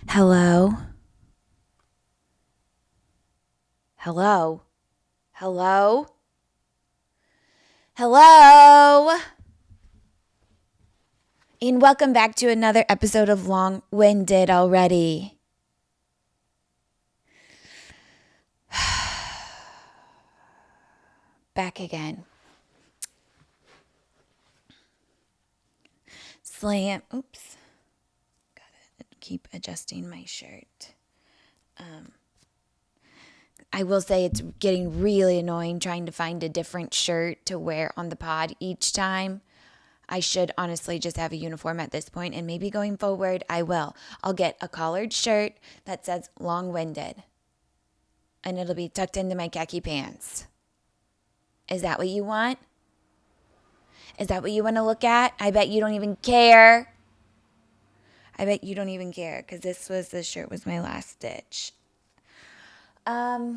Hello? Hello? Hello? Hello? And welcome back to another episode of Long Winded Already. Back again. Slam. Oops. Gotta keep adjusting my shirt. I will say it's getting really annoying trying to find a different shirt to wear on the pod each time. I should honestly just have a uniform at this point, and maybe going forward I will. I'll get a collared shirt that says long-winded, and it'll be tucked into my khaki pants. Is that what you want? Is that what you want to look at? I bet you don't even care. I bet you don't even care because this shirt was my last stitch. All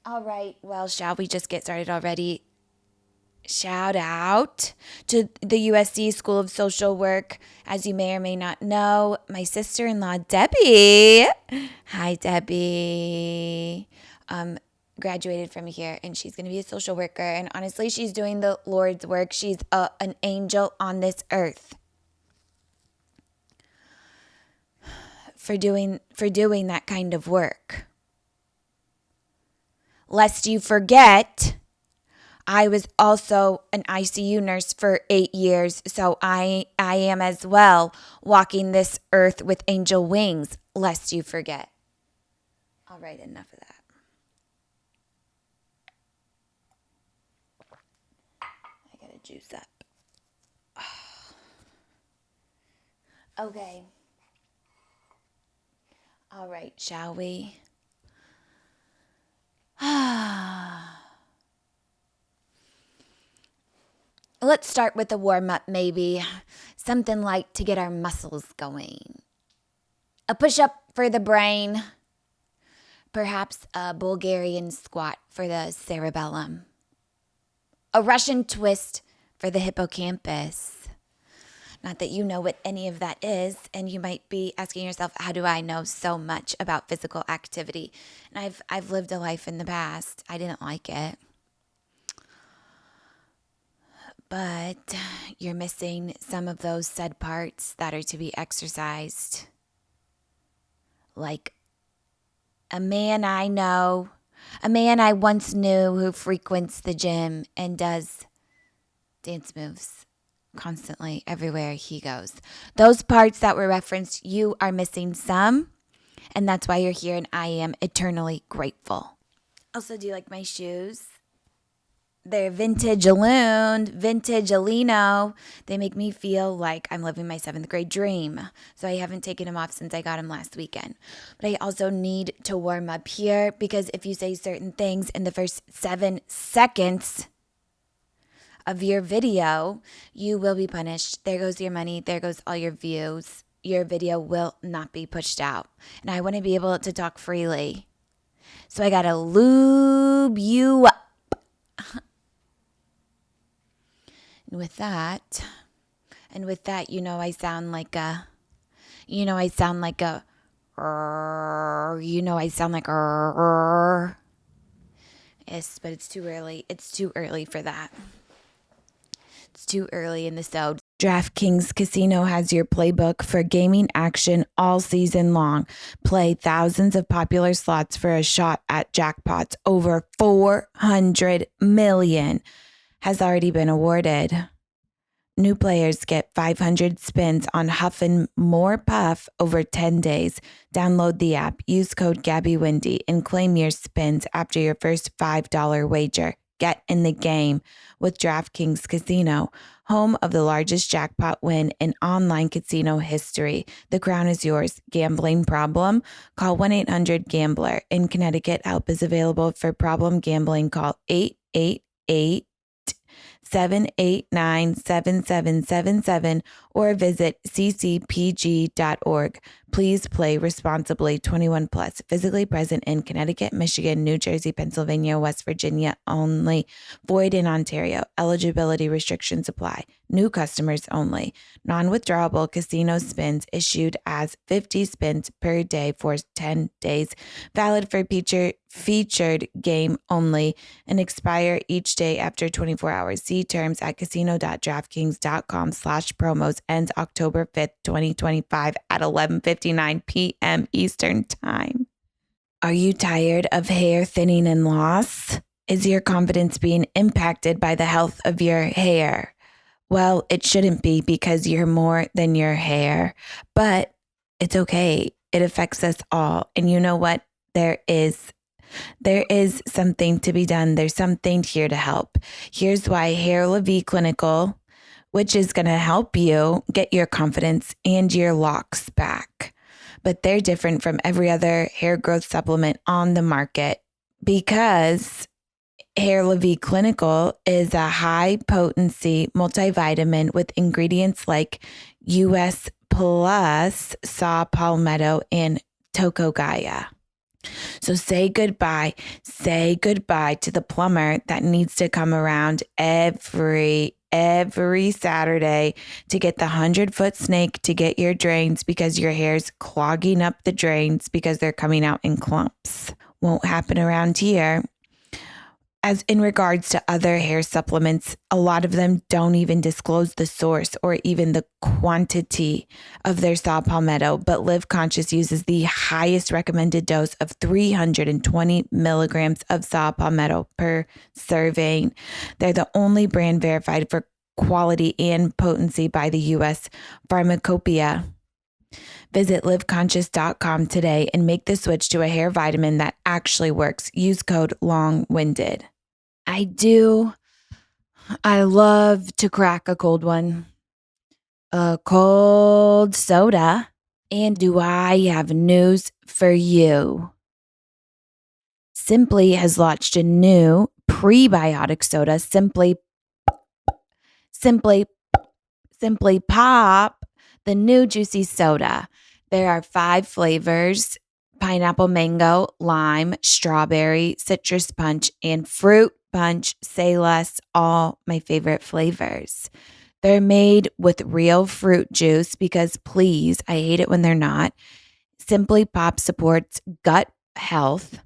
right. Well, shall we just get started already? Shout out to the USC School of Social Work. As you may or may not know, my sister-in-law, Debbie. Hi, Debbie. Graduated from here, and she's going to be a social worker. And honestly, she's doing the Lord's work. She's an angel on this earth for doing that kind of work. Lest you forget, I was also an ICU nurse for 8 years, so I am as well walking this earth with angel wings, lest you forget. All right, enough of that. I gotta juice up. Okay. All right, shall we? Let's start with a warm-up, maybe. Something light to get our muscles going. A push-up for the brain. Perhaps a Bulgarian squat for the cerebellum. A Russian twist for the hippocampus. Not that you know what any of that is, and you might be asking yourself, how do I know so much about physical activity? And I've lived a life in the past. I didn't like it. But you're missing some of those said parts that are to be exercised. Like a man I know, a man I once knew who frequents the gym and does dance moves constantly everywhere he goes. Those parts that were referenced, you are missing some, and that's why you're here, and I am eternally grateful. Also, do you like my shoes? They're vintage Alune, vintage Alino. They make me feel like I'm living my 7th grade dream. So I haven't taken them off since I got them last weekend. But I also need to warm up here because if you say certain things in the first 7 seconds of your video, you will be punished. There goes your money. There goes all your views. Your video will not be pushed out. And I want to be able to talk freely. So I got to lube you up. And with that, I sound like a, yes, but it's too early. It's too early for that. It's too early in the show. DraftKings Casino has your playbook for gaming action all season long. Play thousands of popular slots for a shot at jackpots. Over 400 million has already been awarded. New players get 500 spins on Huff and More Puff over 10 days. Download the app, use code GabbyWindy, and claim your spins after your first $5 wager. Get in the game with DraftKings Casino, home of the largest jackpot win in online casino history. The crown is yours. Gambling problem? Call 1-800-GAMBLER. In Connecticut, help is available for problem gambling. Call 888-789-7777 or visit ccpg.org. Please play responsibly. 21 plus. Physically present in Connecticut, Michigan, New Jersey, Pennsylvania, West Virginia only. Void in Ontario. Eligibility restrictions apply. New customers only. Non-withdrawable casino spins issued as 50 spins per day for 10 days. Valid for featured game only and expire each day after 24 hours. See terms at casino.draftkings.com/promos. Ends October 5th, 2025 at 11:59 p.m. Eastern Time. Are you tired of hair thinning and loss? Is your confidence being impacted by the health of your hair? Well, it shouldn't be, because you're more than your hair, but it's okay. It affects us all. And you know what? There is something to be done. There's something here to help. Here's why HairLevie Clinical, which is going to help you get your confidence and your locks back. But they're different from every other hair growth supplement on the market, because HairLevie Clinical is a high potency multivitamin with ingredients like US Plus, saw palmetto, and tocopherol. So say goodbye to the plumber that needs to come around every Saturday to get the 100-foot snake to get your drains, because your hair's clogging up the drains because they're coming out in clumps. Won't happen around here. As in regards to other hair supplements, a lot of them don't even disclose the source or even the quantity of their saw palmetto, but Live Conscious uses the highest recommended dose of 320 milligrams of saw palmetto per serving. They're the only brand verified for quality and potency by the U.S. Pharmacopoeia. Visit liveconscious.com today and make the switch to a hair vitamin that actually works. Use code LONGWINDED. I love to crack a cold one. A cold soda. And do I have news for you? Simply has launched a new prebiotic soda, Simply Pop, the new juicy soda. There are 5 flavors: pineapple, mango, lime, strawberry, citrus punch, and fruit punch. Say less, all my favorite flavors. They're made with real fruit juice, because please, I hate it when they're not. Simply Pop supports gut health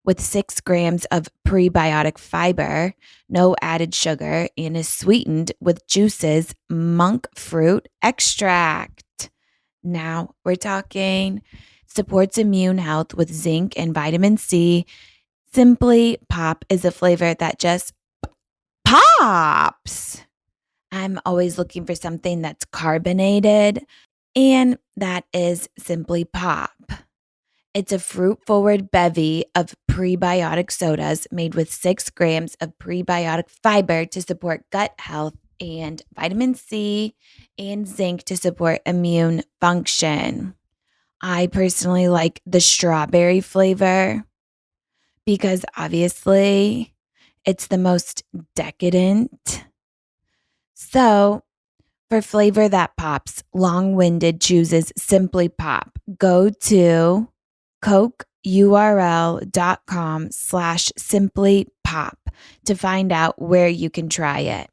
with 6 grams of prebiotic fiber, no added sugar, and is sweetened with juices monk fruit extract. Now we're talking. Supports immune health with zinc and vitamin C. Simply Pop is a flavor that just pops. I'm always looking for something that's carbonated, and that is Simply Pop. It's a fruit-forward bevy of prebiotic sodas made with 6 grams of prebiotic fiber to support gut health, and vitamin C and zinc to support immune function. I personally like the strawberry flavor because obviously it's the most decadent. So for flavor that pops, Long-Winded chooses Simply Pop. Go to cokeurl.com/simplypop to find out where you can try it.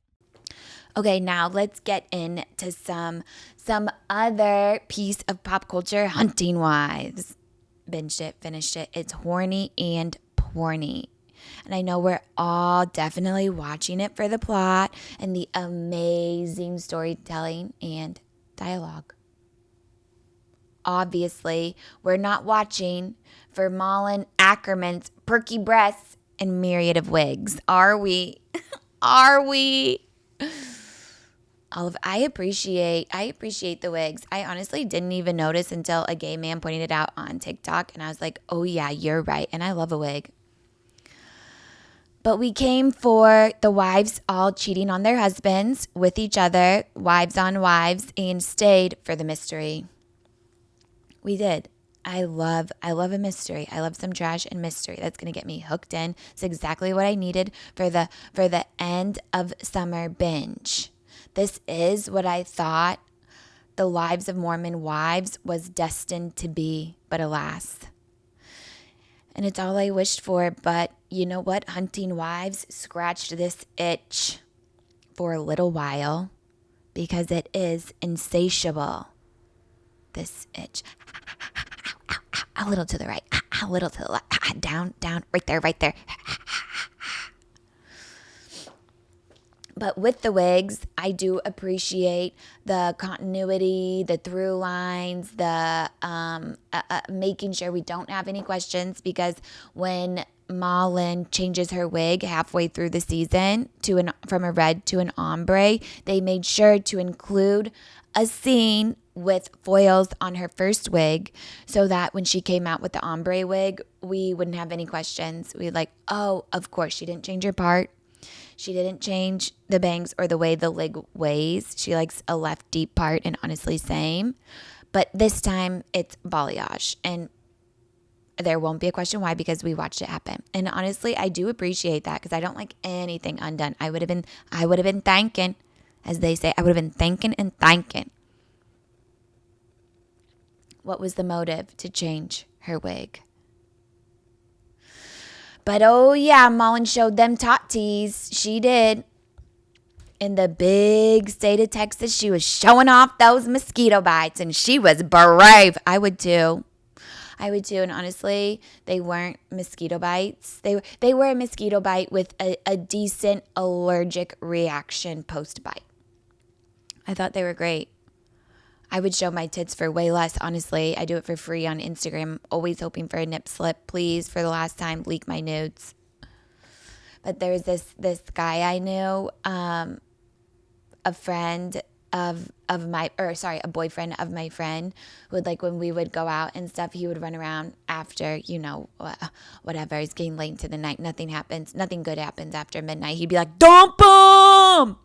Okay, now let's get into some other piece of pop culture hunting wise. Binged it, finished it. It's horny and porny. And I know we're all definitely watching it for the plot and the amazing storytelling and dialogue. Obviously, we're not watching for Malin Ackerman's perky breasts and myriad of wigs. Are we? Are we? I appreciate the wigs. I honestly didn't even notice until a gay man pointed it out on TikTok, and I was like, oh yeah, you're right. And I love a wig. But we came for the wives all cheating on their husbands with each other, wives on wives, and stayed for the mystery. We did. I love a mystery. I love some trash and mystery. That's going to get me hooked in. It's exactly what I needed for the end of summer binge. This is what I thought the Lives of Mormon Wives was destined to be, but alas. And it's all I wished for, but you know what? Hunting Wives scratched this itch for a little while because it is insatiable. This itch. A little to the right, a little to the left, down, right there, right there. But with the wigs, I do appreciate the continuity, the through lines, the making sure we don't have any questions, because when Malin changes her wig halfway through the season from a red to an ombre, they made sure to include a scene with foils on her first wig so that when she came out with the ombre wig, we wouldn't have any questions. We'd like, oh, of course, she didn't change her part. She didn't change the bangs or the way the wig weighs. She likes a left deep part, and honestly, same. But this time it's balayage, and there won't be a question why, because we watched it happen. And honestly, I do appreciate that, because I don't like anything undone. I would have been thanking, as they say, I would have been thanking and thanking. What was the motive to change her wig? But oh yeah, Mullen showed them totties. She did. In the big state of Texas, she was showing off those mosquito bites, and she was brave. I would too. And honestly, they weren't mosquito bites. They were a mosquito bite with a decent allergic reaction post-bite. I thought they were great. I would show my tits for way less, honestly. I do it for free on Instagram, always hoping for a nip slip. Please, for the last time, leak my nudes. But there was this guy I knew, a boyfriend of my friend, who would, like, when we would go out and stuff, he would run around after, whatever, it's getting late into the night, nothing good happens after midnight. He'd be like, dump him!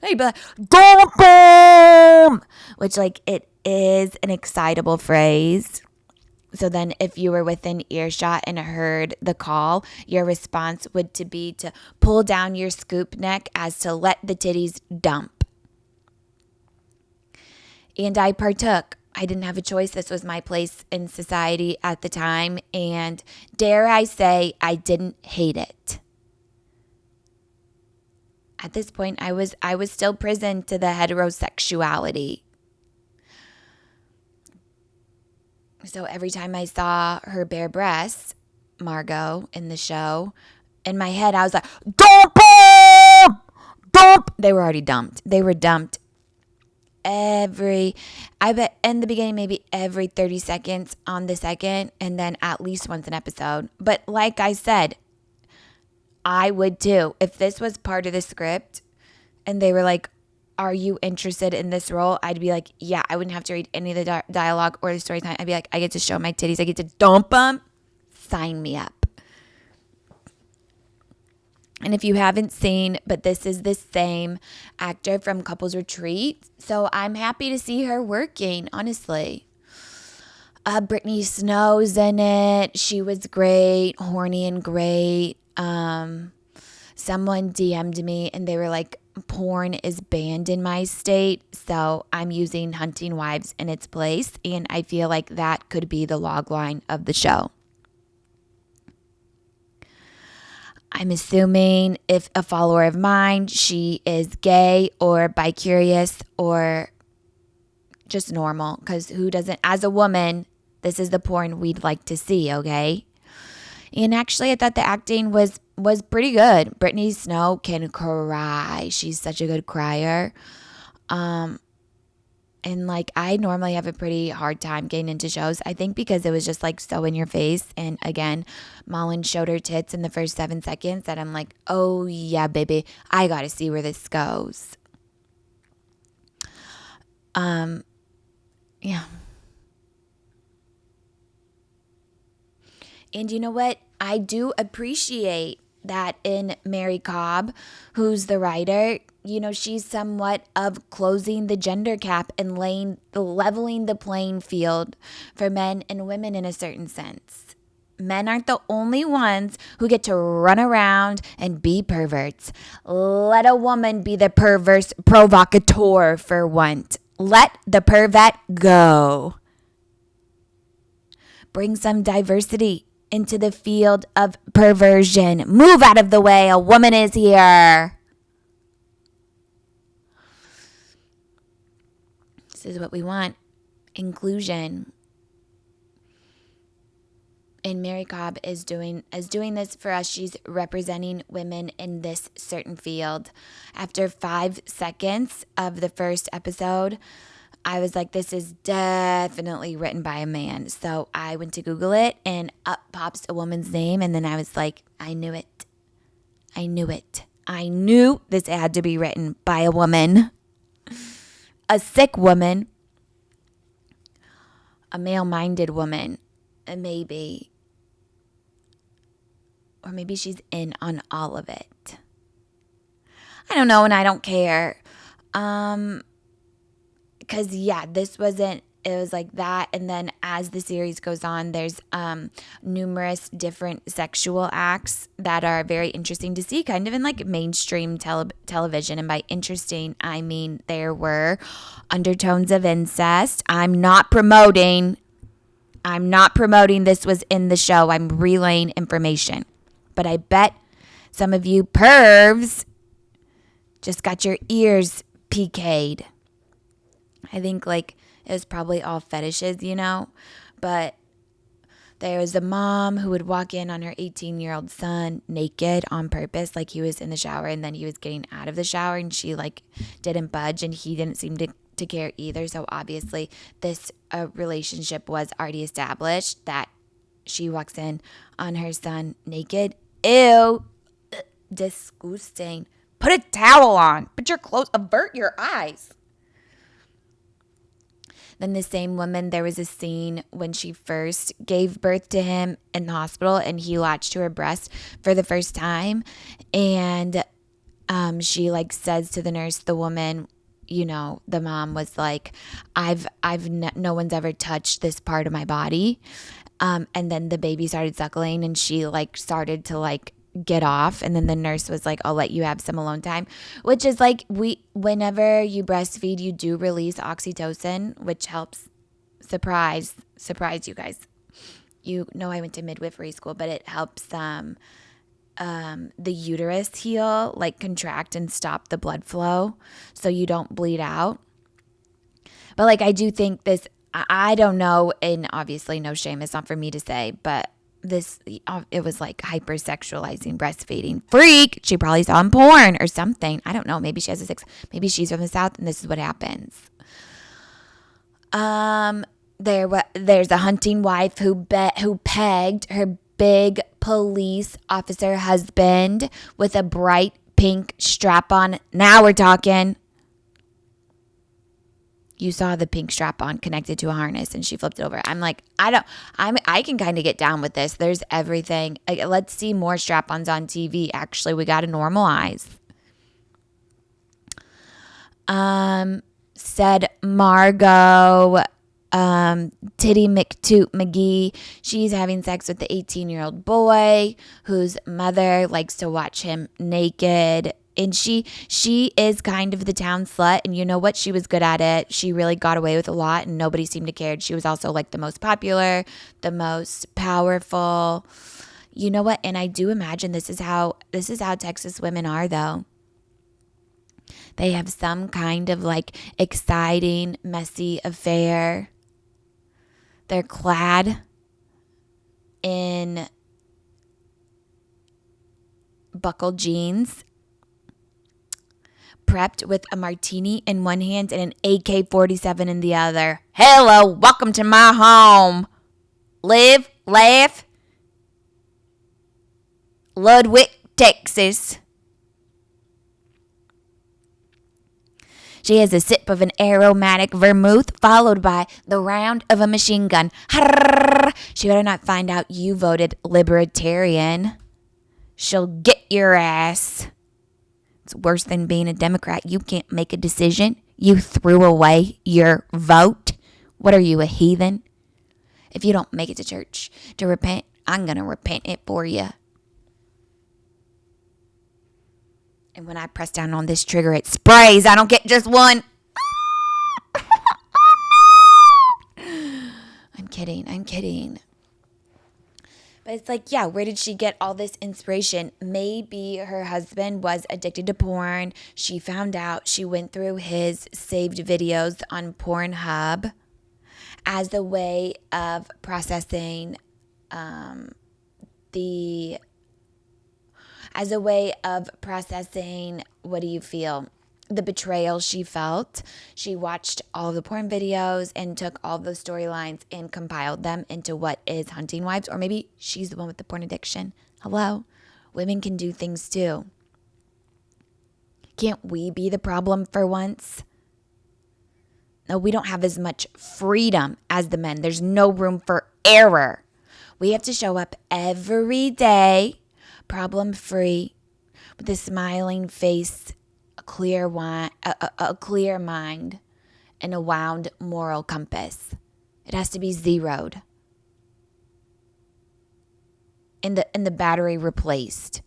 He'd be like, dump him! Which, like, it is an excitable phrase. So then if you were within earshot and heard the call, your response would be to pull down your scoop neck as to let the titties dump. And I partook. I didn't have a choice. This was my place in society at the time. And dare I say, I didn't hate it. At this point, I was still prisoned to the heterosexuality. So every time I saw her bare breasts, Margot, in the show, in my head, I was like, dump them! Dump! They were already dumped. They were dumped I bet in the beginning, maybe every 30 seconds on the second, and then at least once an episode. But like I said, I would too. If this was part of the script and they were like, are you interested in this role? I'd be like, yeah. I wouldn't have to read any of the dialogue or the story time. I'd be like, I get to show my titties. I get to dump them. Sign me up. And if you haven't seen, but this is the same actor from Couples Retreat, so I'm happy to see her working, honestly. Brittany Snow's in it. She was great, horny and great. Someone DM'd me and they were like, porn is banned in my state, so I'm using Hunting Wives in its place, and I feel like that could be the log line of the show. I'm assuming if a follower of mine, she is gay or bi-curious or just normal, because who doesn't, as a woman, this is the porn we'd like to see, okay? And actually, I thought the acting was pretty good. Brittany Snow can cry. She's such a good crier. And like, I normally have a pretty hard time getting into shows. I think because it was just like so in your face. And again, Mullen showed her tits in the first 7 seconds that I'm like, oh yeah, baby, I got to see where this goes. Yeah. And you know what? I do appreciate that in Mary Cobb, who's the writer, you know, she's somewhat of closing the gender gap and leveling the playing field for men and women in a certain sense. Men aren't the only ones who get to run around and be perverts. Let a woman be the perverse provocateur for once. Let the pervert go. Bring some diversity into the field of perversion. Move out of the way. A woman is here. This is what we want. Inclusion. And Mary Cobb is doing this for us. She's representing women in this certain field. After 5 seconds of the first episode, I was like, this is definitely written by a man. So I went to Google it, and up pops a woman's name. And then I was like, I knew it. I knew this had to be written by a woman. A sick woman. A male-minded woman. And maybe. Or maybe she's in on all of it. I don't know, and I don't care. Because, this wasn't, it was like that. And then as the series goes on, there's numerous different sexual acts that are very interesting to see, kind of in like mainstream television. And by interesting, I mean there were undertones of incest. I'm not promoting this was in the show. I'm relaying information. But I bet some of you pervs just got your ears PK'd. I think like it was probably all fetishes, But there was a mom who would walk in on her 18-year-old son naked on purpose, like he was in the shower and then he was getting out of the shower and she like didn't budge and he didn't seem to care either. So obviously this relationship was already established that she walks in on her son naked. Ew, disgusting. Put a towel on. Put your clothes, avert your eyes. Then the same woman, there was a scene when she first gave birth to him in the hospital and he latched to her breast for the first time. And she like says to the nurse, the woman, the mom was like, no one's ever touched this part of my body. And then the baby started suckling and she like started to like get off. And then the nurse was like, I'll let you have some alone time, which is like whenever you breastfeed, you do release oxytocin, which helps surprise you guys. I went to midwifery school, but it helps the uterus heal, like contract and stop the blood flow so you don't bleed out. But like, I do think this, I don't know, and obviously no shame, it's not for me to say, but it was like hypersexualizing breastfeeding. Freak! She probably saw in porn or something. I don't know. Maybe she has maybe she's from the South and this is what happens. There's a hunting wife who pegged her big police officer husband with a bright pink strap-on. Now we're talking. You saw the pink strap-on connected to a harness and she flipped it over. I'm like, I can kind of get down with this. There's everything. Let's see more strap-ons on TV. Actually, we got to normalize. Said Margot, Titty McToot McGee. She's having sex with the 18-year-old boy whose mother likes to watch him naked. And she is kind of the town slut. And you know what? She was good at it. She really got away with a lot and nobody seemed to care. She was also like the most popular, the most powerful. You know what? And I do imagine this is how Texas women are, though. They have some kind of like exciting, messy affair. They're clad in buckled jeans, prepped with a martini in one hand and an AK-47 in the other. Hello, welcome to my home. Live, laugh, Ludwig, Texas. She has a sip of an aromatic vermouth followed by the round of a machine gun. She better not find out you voted libertarian. She'll get your ass. It's worse than being a Democrat. You can't make a decision. You threw away your vote. What are you, a heathen? If you don't make it to church to repent I'm going to repent it for you. And when I press down on this trigger, it sprays. I don't get just one. I'm kidding. But it's like, yeah, where did she get all this inspiration? Maybe her husband was addicted to porn. She found out. She went through his saved videos on Pornhub as a way of processing what do you feel? The betrayal she felt. She watched all the porn videos and took all the storylines and compiled them into what is Hunting Wives. Or maybe she's the one with the porn addiction. Hello? Women can do things too. Can't we be the problem for once? No, we don't have as much freedom as the men. There's no room for error. We have to show up every day, problem-free, with a smiling face, a clear mind, and a wound moral compass. It has to be zeroed. And the battery replaced.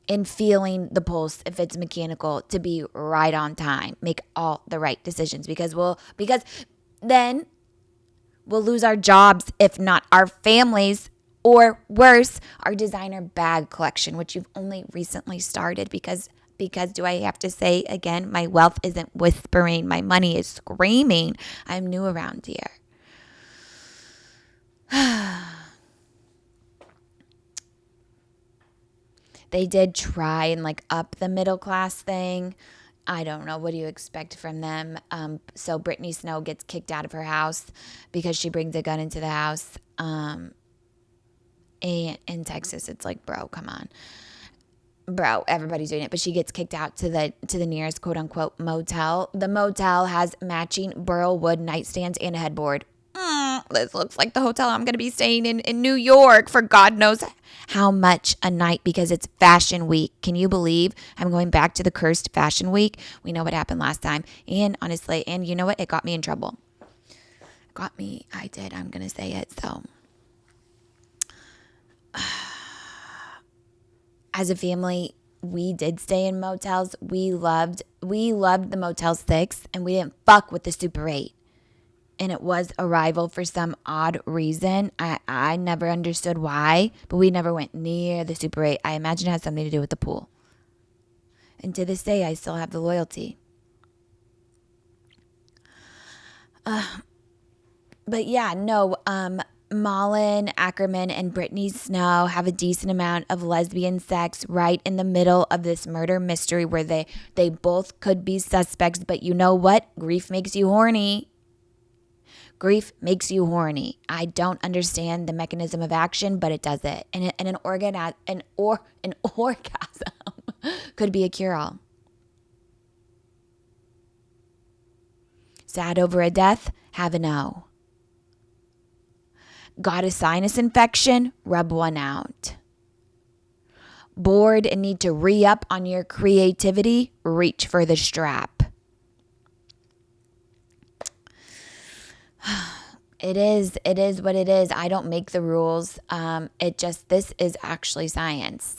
And feeling the pulse, if it's mechanical, to be right on time. Make all the right decisions because then we'll lose our jobs, if not our families, or worse, our designer bag collection, which you've only recently started because do I have to say again, my wealth isn't whispering, my money is screaming. I'm new around here. They did try and up the middle class thing. I don't know. What do you expect from them? So Brittany Snow gets kicked out of her house because she brings a gun into the house. And in Texas, it's like, bro, come on. Bro, everybody's doing it. But she gets kicked out to the nearest quote unquote motel. The motel has matching burl wood nightstands and a headboard. This looks like the hotel I'm going to be staying in New York for God knows how much a night because it's fashion week. Can you believe I'm going back to the cursed fashion week? We know what happened last time. And honestly, and you know what? It got me in trouble. I did. I'm going to say it. So as a family, we did stay in motels. We loved the Motel 6 and we didn't fuck with the Super 8. And it was a rival for some odd reason. I never understood why, but we never went near the Super 8. I imagine it has something to do with the pool. And to this day, I still have the loyalty. But yeah, no, Malin Ackerman and Brittany Snow have a decent amount of lesbian sex right in the middle of this murder mystery where they both could be suspects. But you know what? Grief makes you horny. Grief makes you horny. I don't understand the mechanism of action, but it does it. And an orgasm could be a cure-all. Sad over a death? Have a no. Got a sinus infection? Rub one out. Bored and need to re-up on your creativity? Reach for the strap. It is what it is. I don't make the rules. This is actually science.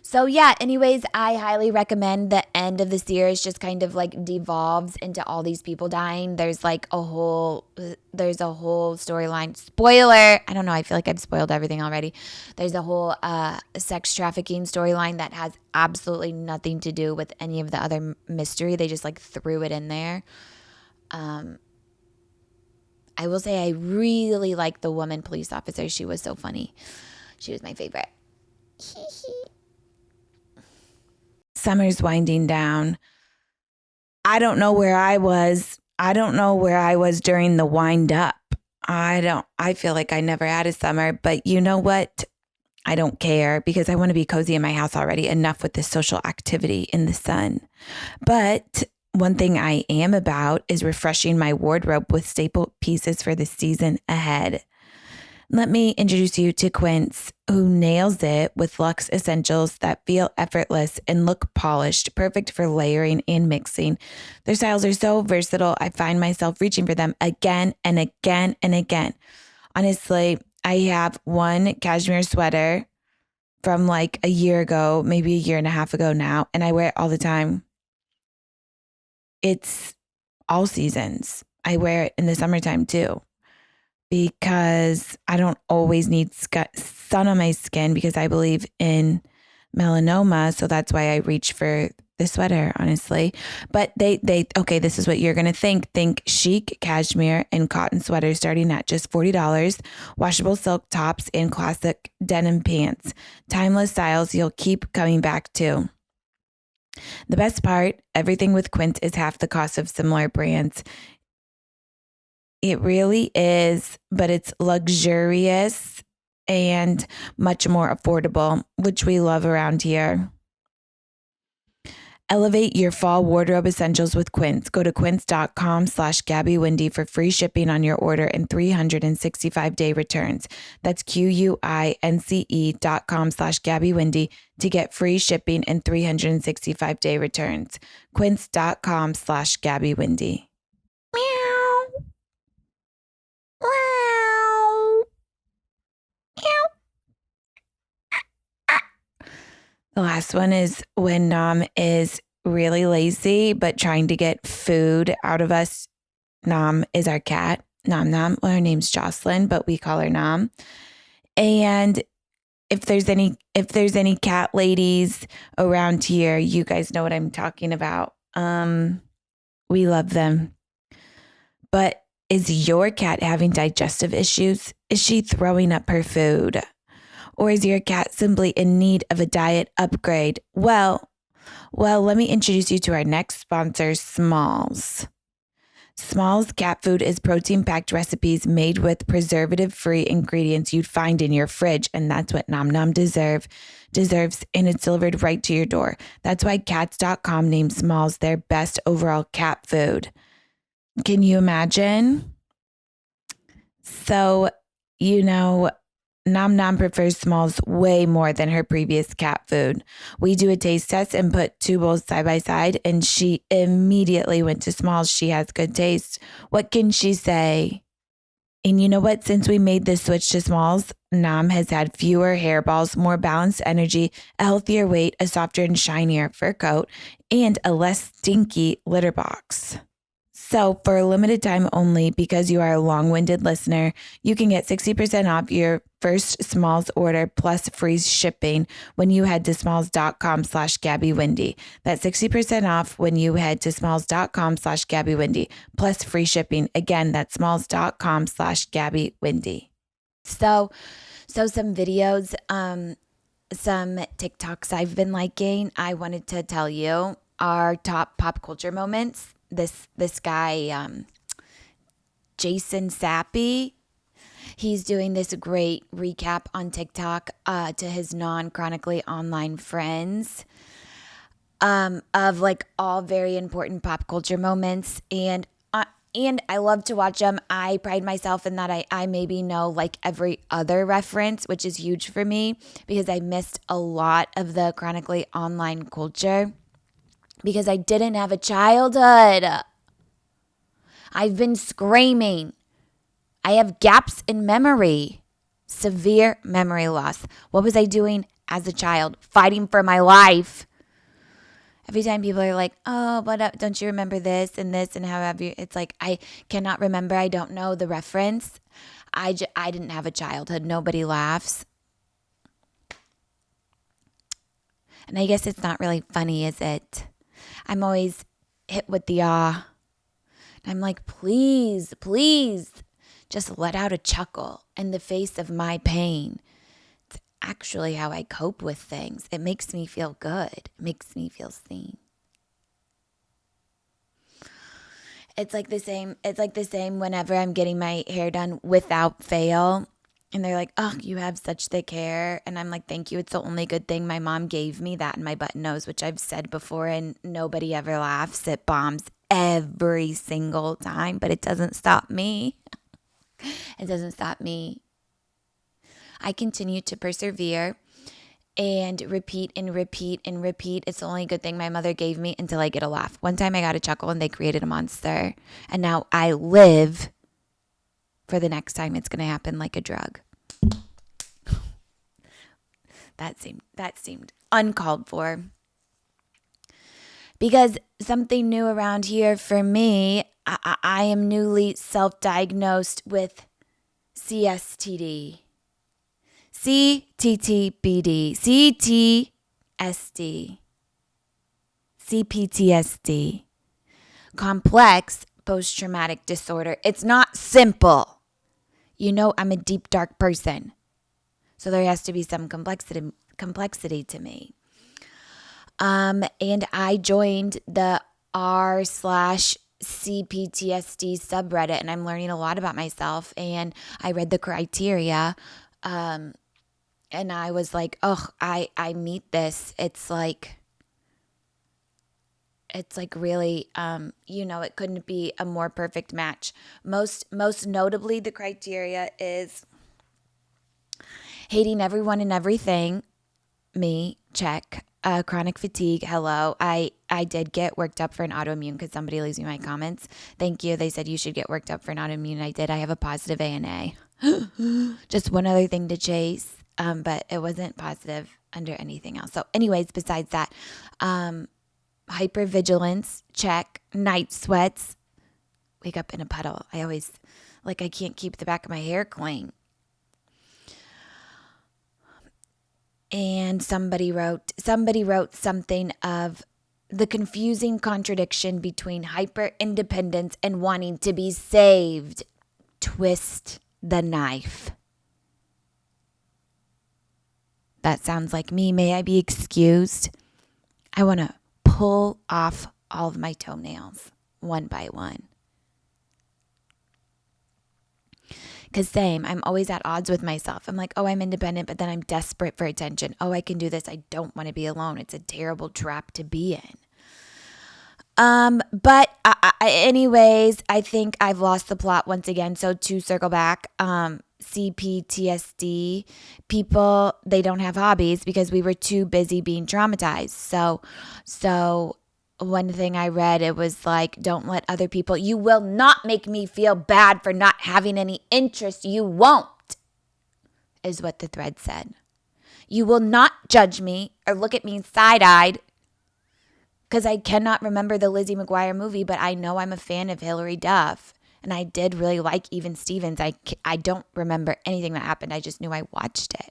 So yeah, anyways, I highly recommend the end of the series just kind of devolves into all these people dying. There's a whole storyline. Spoiler. I don't know. I feel like I've spoiled everything already. There's a whole sex trafficking storyline that has absolutely nothing to do with any of the other mystery. They just threw it in there. I will say I really like the woman police officer. She was so funny. She was my favorite. Summer's winding down. I don't know where I was. During the wind up. I feel like I never had a summer, but you know what? I don't care because I want to be cozy in my house already. Enough with this social activity in the sun. But one thing I am about is refreshing my wardrobe with staple pieces for the season ahead. Let me introduce you to Quince, who nails it with luxe essentials that feel effortless and look polished, perfect for layering and mixing. Their styles are so versatile, I find myself reaching for them again and again and again. Honestly, I have one cashmere sweater from like a year ago, maybe a year and a half ago now, and I wear it all the time. It's all seasons. I wear it in the summertime too because I don't always need sun on my skin because I believe in melanoma. So that's why I reach for the sweater, honestly. But okay, this is what you're going to think. Think chic cashmere and cotton sweaters starting at just $40, washable silk tops and classic denim pants. Timeless styles you'll keep coming back to. The best part, everything with Quince is half the cost of similar brands. It really is, but it's luxurious and much more affordable, which we love around here. Elevate your fall wardrobe essentials with Quince. Go to quince.com/GabbyWindy for free shipping on your order and 365-day returns. That's QUINCE.com/GabbyWindy to get free shipping and 365-day returns. Quince.com/GabbyWindy. Meow. Meow. Meow. The last one is when Nam is really lazy, but trying to get food out of us. Nam is our cat. Nam Nam. Well, her name's Jocelyn, but we call her Nam. And if there's any cat ladies around here, you guys know what I'm talking about. We love them. But is your cat having digestive issues? Is she throwing up her food? Or is your cat simply in need of a diet upgrade? Well, let me introduce you to our next sponsor, Smalls. Smalls cat food is protein-packed recipes made with preservative-free ingredients you'd find in your fridge, and that's what Nom Nom deserves, and it's delivered right to your door. That's why Cats.com named Smalls their best overall cat food. Can you imagine? So, Nom Nom prefers Smalls way more than her previous cat food. We do a taste test and put two bowls side by side, and she immediately went to Smalls. She has good taste. What can she say? And you know what? Since we made this switch to Smalls, Nom has had fewer hairballs, more balanced energy, a healthier weight, a softer and shinier fur coat, and a less stinky litter box. So for a limited time only, because you are a long-winded listener, you can get 60% off your first Smalls order plus free shipping when you head to smalls.com/GabbyWindy. That's 60% off when you head to smalls.com/GabbyWindy plus free shipping. Again, that's smalls.com/GabbyWindy. So some videos, some TikToks I've been liking, I wanted to tell you our top pop culture moments. This guy, Jason Sappy, he's doing this great recap on TikTok to his non-chronically online friends of like all very important pop culture moments. And I love to watch them. I pride myself in that I maybe know like every other reference, which is huge for me because I missed a lot of the chronically online culture. Because I didn't have a childhood. I've been screaming. I have gaps in memory. Severe memory loss. What was I doing as a child? Fighting for my life. Every time people are like, oh, but don't you remember this and how have you? It's like, I cannot remember. I don't know the reference. I didn't have a childhood. Nobody laughs. And I guess it's not really funny, is it? I'm always hit with the awe. I'm like, please, just let out a chuckle in the face of my pain. It's actually how I cope with things. It makes me feel good. It makes me feel seen. It's like the same whenever I'm getting my hair done without fail. And they're like, oh, you have such thick hair. And I'm like, thank you. It's the only good thing my mom gave me, that and my button nose, which I've said before and nobody ever laughs. It bombs every single time, but it doesn't stop me. It doesn't stop me. I continue to persevere and repeat and repeat and repeat. It's the only good thing my mother gave me until I get a laugh. One time I got a chuckle and they created a monster. And now I live for the next time it's going to happen like a drug. That seemed uncalled for. Because something new around here for me, I am newly self-diagnosed with CSTD, CTTBD, CTSD, CPTSD, complex post-traumatic disorder. It's not simple. You know, I'm a deep, dark person. So there has to be some complexity to me. And I joined the r/CPTSD subreddit, and I'm learning a lot about myself. And I read the criteria, and I was like, oh, I meet this. It's like really, it couldn't be a more perfect match. Most notably, the criteria is hating everyone and everything. Me, check. Chronic fatigue, hello. I did get worked up for an autoimmune because somebody leaves me my comments. Thank you. They said you should get worked up for an autoimmune. I did. I have a positive ANA. Just one other thing to chase, but it wasn't positive under anything else. So anyways, besides that, hypervigilance, check. Night sweats, wake up in a puddle. I always, I can't keep the back of my hair clean. And somebody wrote something of the confusing contradiction between hyper independence and wanting to be saved. Twist the knife. That sounds like me. May I be excused? I want to pull off all of my toenails one by one. Because same, I'm always at odds with myself. I'm like, oh, I'm independent, but then I'm desperate for attention. Oh, I can do this. I don't want to be alone. It's a terrible trap to be in. But anyways, I think I've lost the plot once again. So to circle back, CPTSD people, they don't have hobbies because we were too busy being traumatized. So one thing I read, it was like, don't let other people, you will not make me feel bad for not having any interest. You won't, is what the thread said. You will not judge me or look at me side-eyed because I cannot remember the Lizzie McGuire movie, but I know I'm a fan of Hilary Duff. And I did really like Even Stevens. I don't remember anything that happened. I just knew I watched it.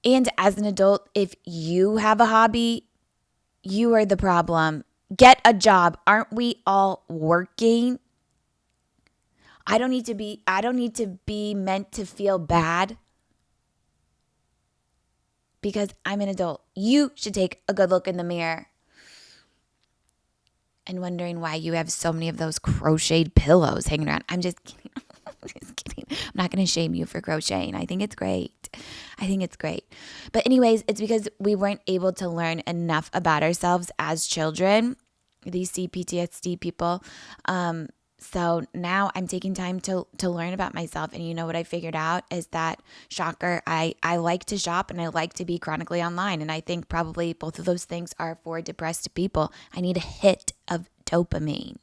And as an adult, if you have a hobby, you are the problem. Get a job. Aren't we all working? I don't need to be meant to feel bad because I'm an adult. You should take a good look in the mirror. And wondering why you have so many of those crocheted pillows hanging around. I'm just kidding. I'm not going to shame you for crocheting. I think it's great. But anyways, it's because we weren't able to learn enough about ourselves as children, these CPTSD people. So now I'm taking time to learn about myself. And you know what I figured out is that, shocker, I like to shop and I like to be chronically online. And I think probably both of those things are for depressed people. I need a hit of dopamine.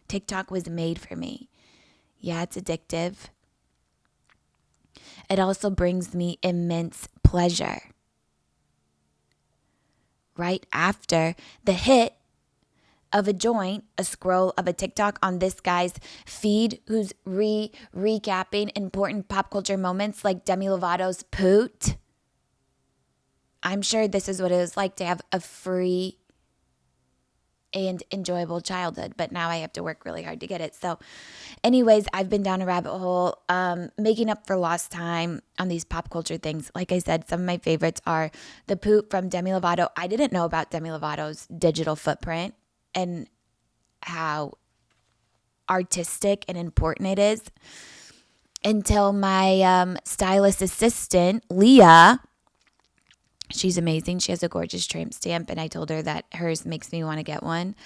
TikTok was made for me. Yeah, it's addictive. It also brings me immense pleasure. Right after the hit of a joint, a scroll of a TikTok on this guy's feed who's recapping important pop culture moments like Demi Lovato's Poot. I'm sure this is what it was like to have a free and enjoyable childhood, but now I have to work really hard to get it. So anyways, I've been down a rabbit hole, making up for lost time on these pop culture things. Like I said, some of my favorites are the Poot from Demi Lovato. I didn't know about Demi Lovato's digital footprint and how artistic and important it is until my stylist assistant, Leah, she's amazing. She has a gorgeous tramp stamp, and I told her that hers makes me want to get one.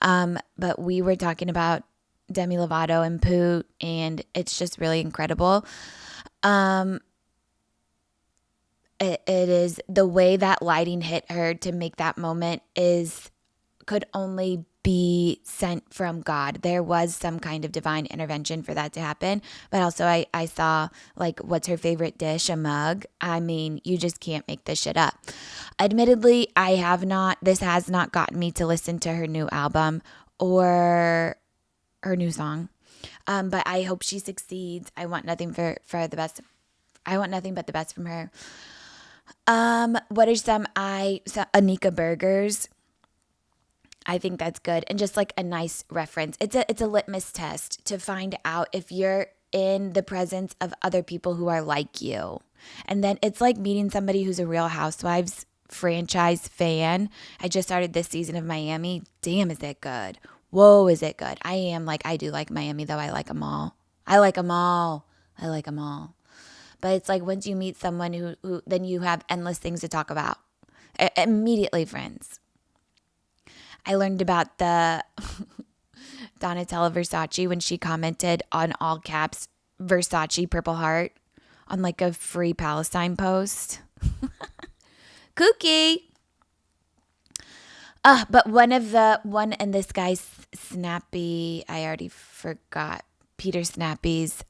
But we were talking about Demi Lovato and Poot, and it's just really incredible. It is the way that lighting hit her to make that moment could only be sent from God. There was some kind of divine intervention for that to happen. But also I saw like, what's her favorite dish? A mug. I mean, you just can't make this shit up. Admittedly, this has not gotten me to listen to her new album or her new song. But I hope she succeeds. I want nothing for the best. I want nothing but the best from her. What are some Anika burgers? I think that's good. And just like a nice reference. It's a litmus test to find out if you're in the presence of other people who are like you. And then it's like meeting somebody who's a Real Housewives franchise fan. I just started this season of Miami. Damn, is it good? Whoa, is it good? I do like Miami though. I like them all. I like them all. I like them all. But it's like once you meet someone who then you have endless things to talk about. Immediately friends. I learned about the Donatella Versace when she commented on all caps Versace Purple Heart on like a Free Palestine post. Kooky. But and this guy's Snappy, I already forgot Peter Snappy's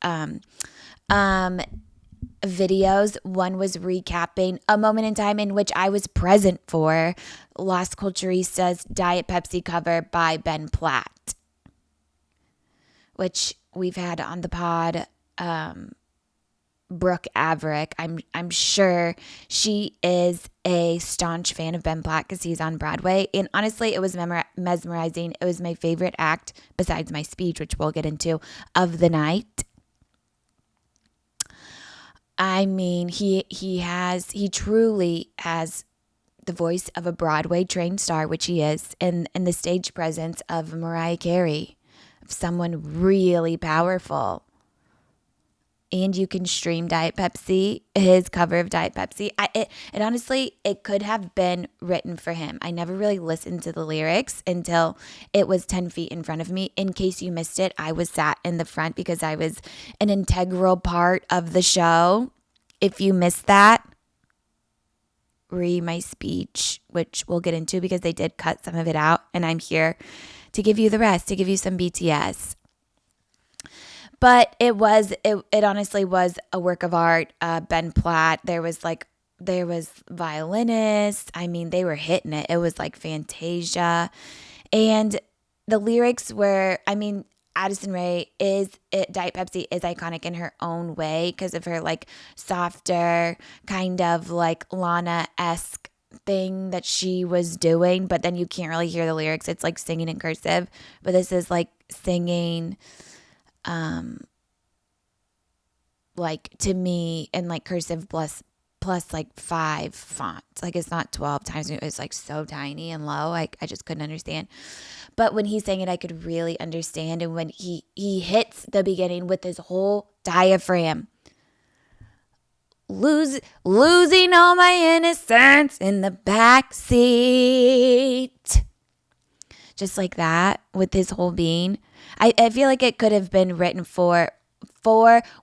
videos. One was recapping a moment in time in which I was present for, Las Culturistas Diet Pepsi cover by Ben Platt, which we've had on the pod. Brooke Averick, I'm sure she is a staunch fan of Ben Platt because he's on Broadway. And honestly, it was mesmerizing. It was my favorite act, besides my speech, which we'll get into, of the night. I mean, he truly has the voice of a Broadway trained star, which he is, and the stage presence of Mariah Carey, of someone really powerful. And you can stream Diet Pepsi, his cover of Diet Pepsi. It honestly, it could have been written for him. I never really listened to the lyrics until it was 10 feet in front of me. In case you missed it, I was sat in the front because I was an integral part of the show. If you missed that, read my speech, which we'll get into because they did cut some of it out. And I'm here to give you the rest, to give you some BTS. But it honestly was a work of art. Ben Platt, there was violinists. I mean, they were hitting it. It was like Fantasia. And the lyrics were, I mean, Addison Rae Diet Pepsi is iconic in her own way because of her like softer kind of like Lana-esque thing that she was doing. But then you can't really hear the lyrics. It's like singing in cursive. But this is like singing like to me in like cursive plus like 5 fonts. Like it's not 12 times. It's like so tiny and low. Like I just couldn't understand. But when he sang it, I could really understand. And when he hits the beginning with his whole diaphragm, losing all my innocence in the back seat, just like that with his whole being. I feel like it could have been written for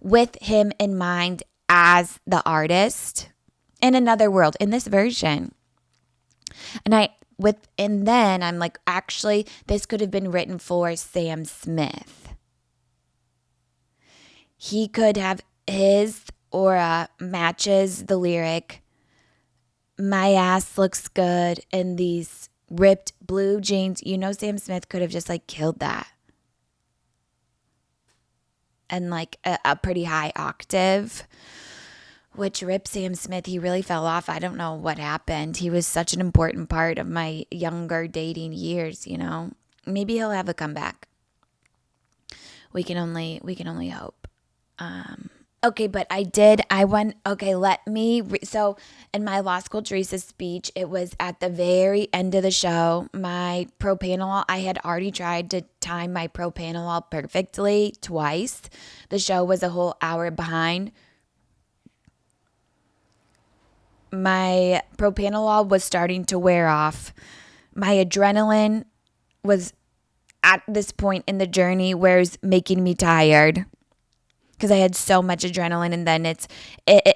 with him in mind as the artist in another world in this version. And then I'm like, actually, this could have been written for Sam Smith. He could have, his aura matches the lyric, my ass looks good in these ripped blue jeans. You know, Sam Smith could have just like killed that. And like a pretty high octave, which ripped Sam Smith. He really fell off. I don't know what happened. He was such an important part of my younger dating years, you know. Maybe he'll have a comeback. We can only hope. Okay, but so in my Las Culturistas speech, it was at the very end of the show. My propanolol, I had already tried to time my propanolol perfectly twice. The show was a whole hour behind. My propanolol was starting to wear off. My adrenaline was at this point in the journey where it's making me tired. Because I had so much adrenaline, and then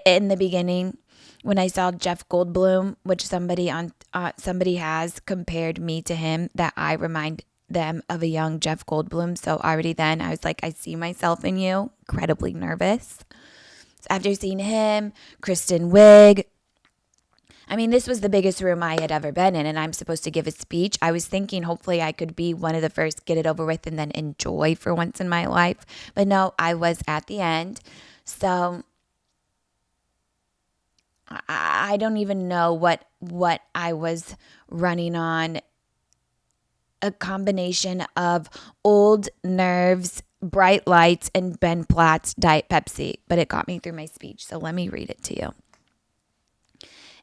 in the beginning when I saw Jeff Goldblum, which somebody has compared me to him, that I them of a young Jeff Goldblum. So already then I was like, I see myself in you. Incredibly nervous. So after seeing him, Kristen Wiig, I mean, this was the biggest room I had ever been in, and I'm supposed to give a speech. I was thinking hopefully I could be one of the first, get it over with, and then enjoy for once in my life. But no, I was at the end. So I don't even know what I was running on. A combination of old nerves, bright lights, and Ben Platt's Diet Pepsi. But it got me through my speech. So let me read it to you.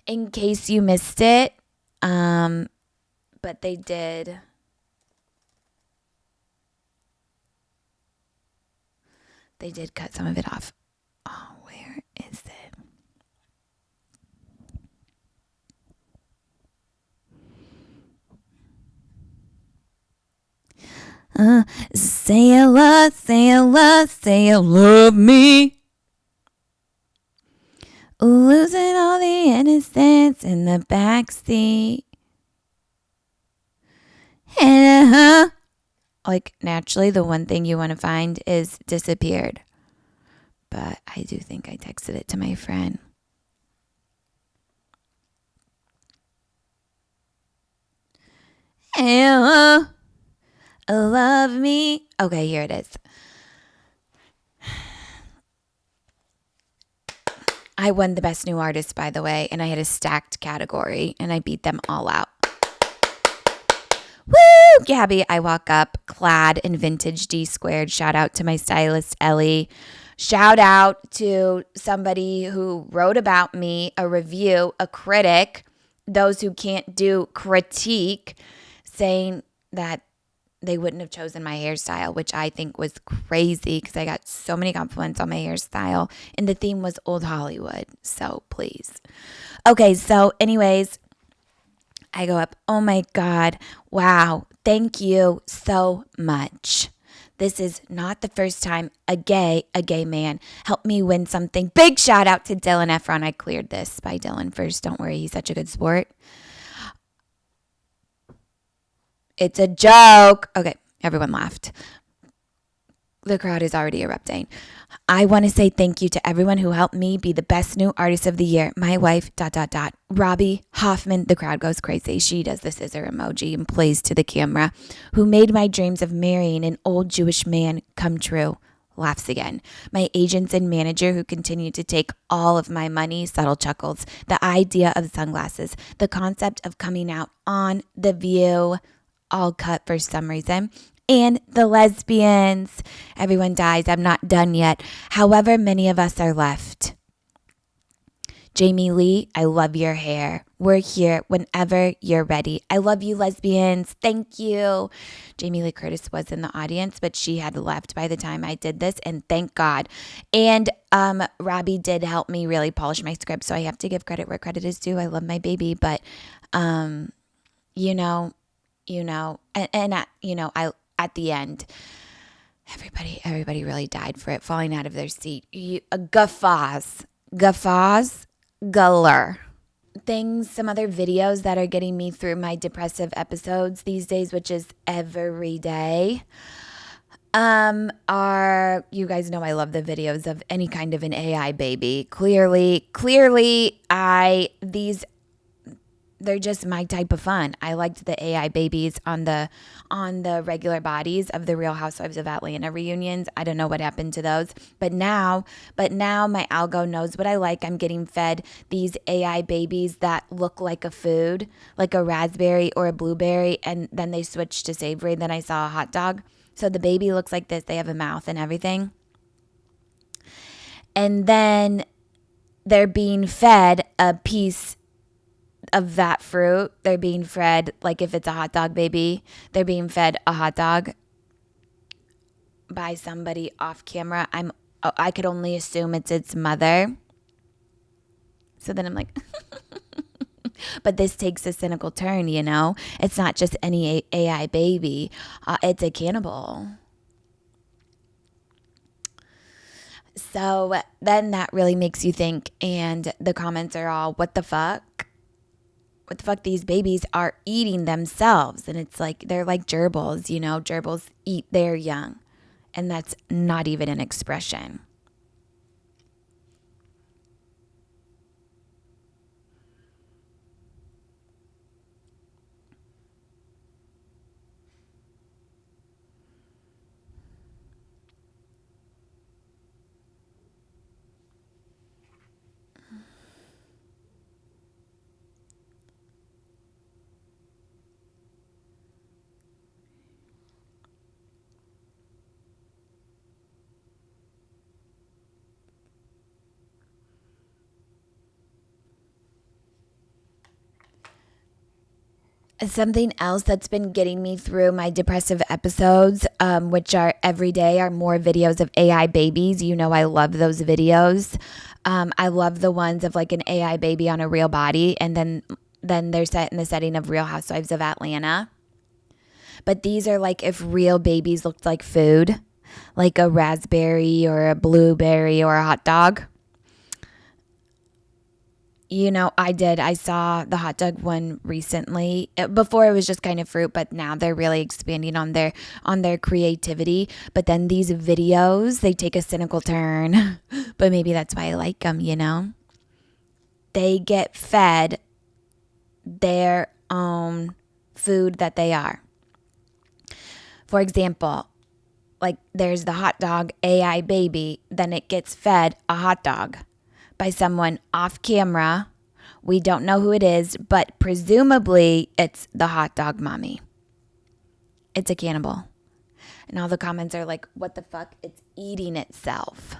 In case you missed it, but they did cut some of it off. Oh, where is it? Say you love me. Losing all the innocence in the backseat. And like naturally, the one thing you want to find is disappeared. But I do think I texted it to my friend. Love me. Okay, here it is. I won the best new artist, by the way, and I had a stacked category, and I beat them all out. Woo, Gabby. I walk up clad in vintage D squared. Shout out to my stylist, Ellie. Shout out to somebody who wrote about me, a review, a critic, those who can't do critique, saying that they wouldn't have chosen my hairstyle, which I think was crazy because I got so many compliments on my hairstyle. And the theme was old Hollywood. So please. Okay, so anyways, I go up. Oh my God. Wow. Thank you so much. This is not the first time a gay man helped me win something. Big shout out to Dylan Efron. I cleared this by Dylan first. Don't worry. He's such a good sport. It's a joke. Okay, everyone laughed. The crowd is already erupting. I want to say thank you to everyone who helped me be the best new artist of the year. My wife, ... Robbie Hoffman. The crowd goes crazy. She does the scissor emoji and plays to the camera. Who made my dreams of marrying an old Jewish man come true. Laughs again. My agents and manager who continued to take all of my money. Subtle chuckles. The idea of sunglasses. The concept of coming out on The View. All cut for some reason. And the lesbians. Everyone dies. I'm not done yet. However many of us are left. Jamie Lee, I love your hair. We're here whenever you're ready. I love you, lesbians. Thank you. Jamie Lee Curtis was in the audience, but she had left by the time I did this, and thank God. And Robbie did help me really polish my script, so I have to give credit where credit is due. I love my baby, but at the end, everybody really died for it, falling out of their seat. Guffaws galore. Some other videos that are getting me through my depressive episodes these days, which is every day, are, you guys know I love the videos of any kind of an AI baby. Clearly, they're just my type of fun. I liked the AI babies on the regular bodies of the Real Housewives of Atlanta reunions. I don't know what happened to those, but now my algo knows what I like. I'm getting fed these AI babies that look like a food, like a raspberry or a blueberry, and then they switch to savory. Then I saw a hot dog. So the baby looks like this. They have a mouth and everything. And then they're being fed a piece of that fruit. They're being fed, like if it's a hot dog baby, they're being fed a hot dog by somebody off camera. I could only assume it's its mother. So then I'm like, but this takes a cynical turn, you know? It's not just any AI baby. It's a cannibal. So then that really makes you think, and the comments are all, what the fuck? what the fuck, these babies are eating themselves. And it's like, they're like gerbils, you know, gerbils eat their young. And that's not even an expression. Something else that's been getting me through my depressive episodes, which are every day, are more videos of AI babies. You know, I love those videos. I love the ones of like an AI baby on a real body, and then they're set in the setting of Real Housewives of Atlanta. But these are like if real babies looked like food, like a raspberry or a blueberry or a hot dog. You know, I saw the hot dog one recently. Before it was just kind of fruit, but now they're really expanding on their creativity. But then these videos, they take a cynical turn. But maybe that's why I like them, you know? They get fed their own food that they are. For example, like there's the hot dog AI baby, then it gets fed a hot dog by someone off camera. We don't know who it is, but presumably it's the hot dog mommy. It's a cannibal. And all the comments are like, what the fuck? It's eating itself.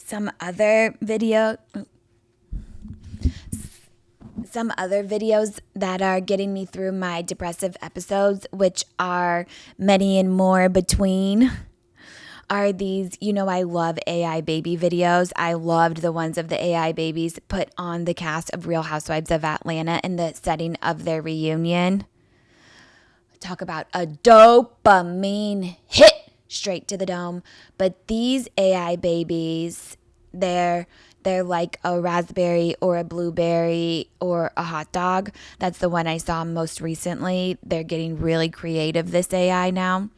Some other videos that are getting me through my depressive episodes, which are many and more between, are these, you know, I love AI baby videos. I loved the ones of the AI babies put on the cast of Real Housewives of Atlanta in the setting of their reunion. Talk about a dopamine hit straight to the dome. But these AI babies, they're like a raspberry or a blueberry or a hot dog. That's the one I saw most recently. They're getting really creative, this AI now.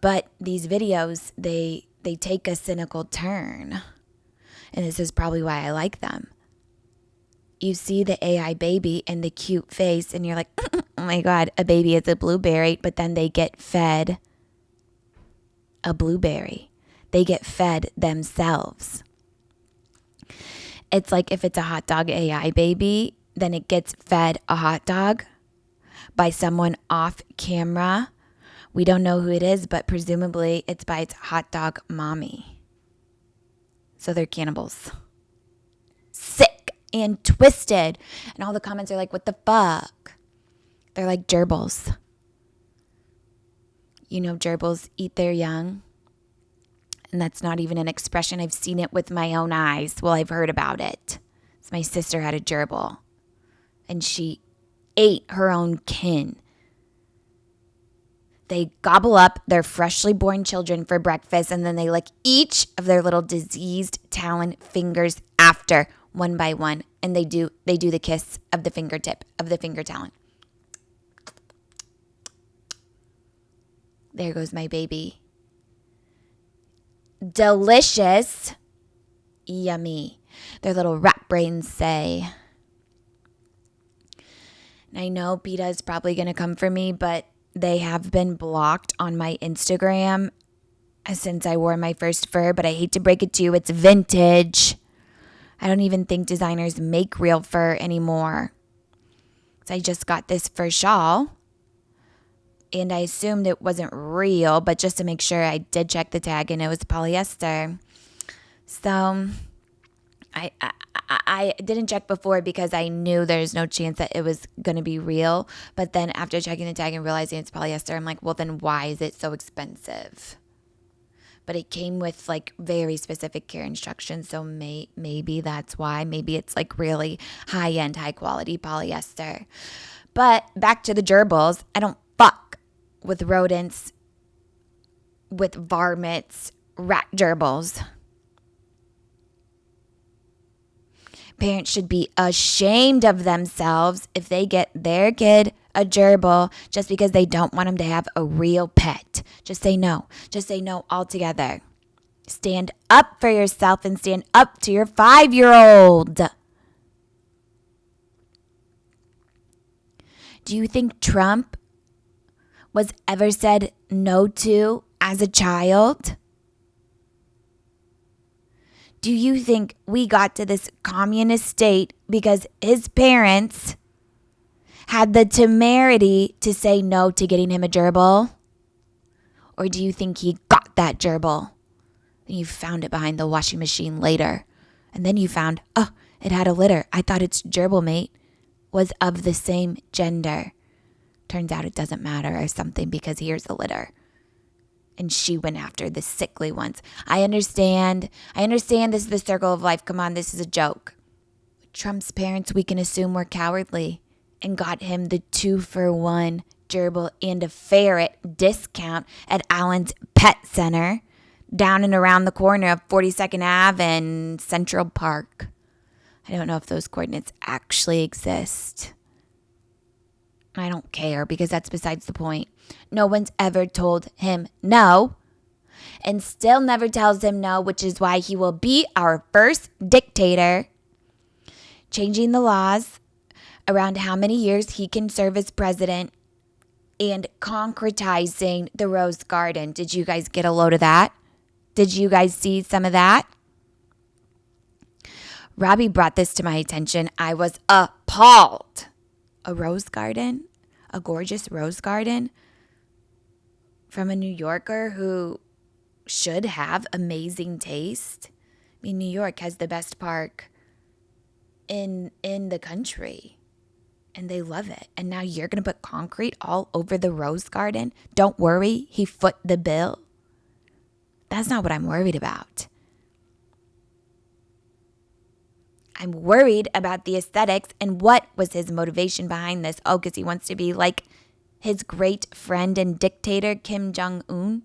But these videos, they take a cynical turn. And this is probably why I like them. You see the AI baby and the cute face, and you're like, oh my God, a baby is a blueberry. But then they get fed a blueberry. They get fed themselves. It's like if it's a hot dog AI baby, then it gets fed a hot dog by someone off camera. We don't know who it is, but presumably it's by its hot dog mommy. So they're cannibals. Sick and twisted. And all the comments are like, what the fuck? They're like gerbils. You know, gerbils eat their young. And that's not even an expression. I've seen it with my own eyes. Well, I've heard about it. So my sister had a gerbil. And she ate her own kin. They gobble up their freshly born children for breakfast, and then they lick each of their little diseased talon fingers after, one by one. And they do the kiss of the fingertip of the finger talon. There goes my baby. Delicious. Yummy. Their little rat brains say. And I know PETA is probably going to come for me, but they have been blocked on my Instagram since I wore my first fur, but I hate to break it to you, it's vintage. I don't even think designers make real fur anymore. So I just got this fur shawl, and I assumed it wasn't real, but just to make sure, I did check the tag, and it was polyester. So I didn't check before because I knew there's no chance that it was going to be real. But then after checking the tag and realizing it's polyester, I'm like, well, then why is it so expensive? But it came with like very specific care instructions. So maybe that's why. Maybe it's like really high-end, high-quality polyester. But back to the gerbils. I don't fuck with rodents, with varmints, rat gerbils. Parents should be ashamed of themselves if they get their kid a gerbil just because they don't want them to have a real pet. Just say no. Just say no altogether. Stand up for yourself and stand up to your 5-year-old. Do you think Trump was ever said no to as a child? Do you think we got to this communist state because his parents had the temerity to say no to getting him a gerbil? Or do you think he got that gerbil and you found it behind the washing machine later? And then you found, oh, it had a litter. I thought its gerbil mate was of the same gender. Turns out it doesn't matter or something because here's the litter. And she went after the sickly ones. I understand this is the circle of life. Come on, this is a joke. Trump's parents, we can assume, were cowardly and got him the 2-for-1 gerbil and a ferret discount at Allen's Pet Center down and around the corner of 42nd Ave and Central Park. I don't know if those coordinates actually exist. I don't care because that's besides the point. No one's ever told him no and still never tells him no, which is why he will be our first dictator, changing the laws around how many years he can serve as president and concretizing the Rose Garden. Did you guys get a load of that? Did you guys see some of that? Robbie brought this to my attention. I was appalled. A rose garden? A gorgeous rose garden? From a New Yorker who should have amazing taste. I mean, New York has the best park in the country. And they love it. And now you're going to put concrete all over the rose garden? Don't worry, he foot the bill. That's not what I'm worried about. I'm worried about the aesthetics and what was his motivation behind this. Oh, because he wants to be like his great friend and dictator, Kim Jong-un.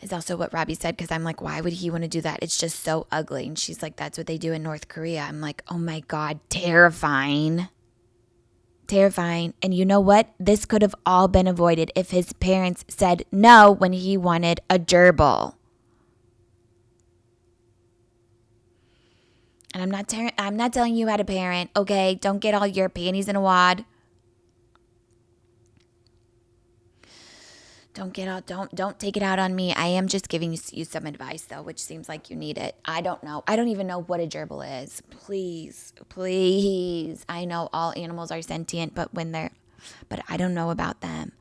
Is also what Robbie said, because I'm like, why would he want to do that? It's just so ugly. And she's like, that's what they do in North Korea. I'm like, oh my God, terrifying. Terrifying. And you know what? This could have all been avoided if his parents said no when he wanted a gerbil. And I'm not telling you how to parent, okay? Don't get all your panties in a wad. Don't take it out on me. I am just giving you some advice, though, which seems like you need it. I don't know. I don't even know what a gerbil is. Please. I know all animals are sentient, but I don't know about them.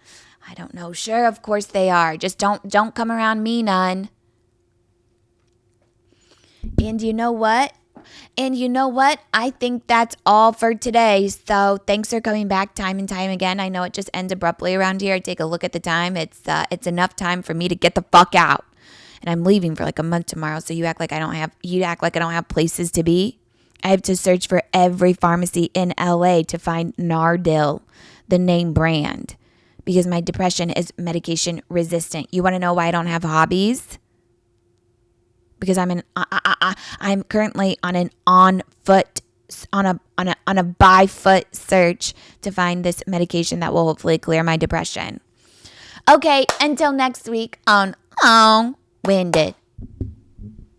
I don't know. Sure, of course they are. Just don't come around me none. And you know what? I think that's all for today. So thanks for coming back time and time again. I know it just ends abruptly around here. Take a look at the time. It's enough time for me to get the fuck out. And I'm leaving for like a month tomorrow. So you act like I don't have places to be. I have to search for every pharmacy in LA to find Nardil, the name brand, because my depression is medication resistant. You want to know why I don't have hobbies? Because I'm currently on a by foot search to find this medication that will hopefully clear my depression. Okay, until next week on Long Winded.